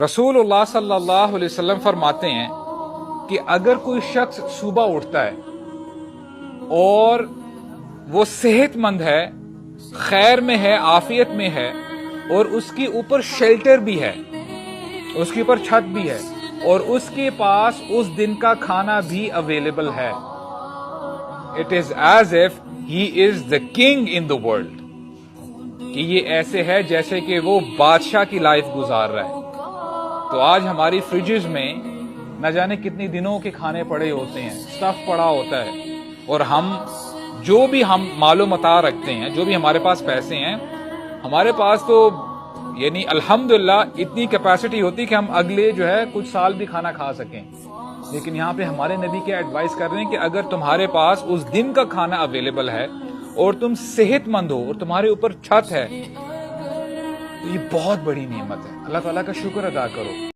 रसूलुल्लाह सल्लल्लाहु अलैहि वसल्लम फरमाते हैं कि अगर कोई शख्स सुबह उठता है और वो सेहतमंद है, खैर में है, आफियत में है और उसके ऊपर शेल्टर भी है, उसके ऊपर छत भी है और उसके पास उस दिन का खाना भी अवेलेबल है, it is as if he is the king in the world, कि ये ऐसे है जैसे कि वो बादशाह की लाइफ गुजार रहा है। तो आज हमारी फ्रिजेस में न जाने कितनी दिनों के खाने पड़े होते हैं, स्टफ पड़ा होता है, और हम जो भी हम मालो मता रखते हैं, जो भी हमारे पास पैसे हैं, हमारे पास तो यानी अल्हम्दुलिल्लाह इतनी कैपेसिटी होती कि हम अगले जो है कुछ साल भी खाना खा सकें। लेकिन यहाँ पे हमारे नबी क्या एडवाइस कर रहे हैं कि अगर तुम्हारे पास उस दिन का खाना अवेलेबल है और तुम सेहतमंद हो और तुम्हारे ऊपर छत है, तो ये बहुत बड़ी नेमत है। अल्लाह ताला का शुक्र अदा करो।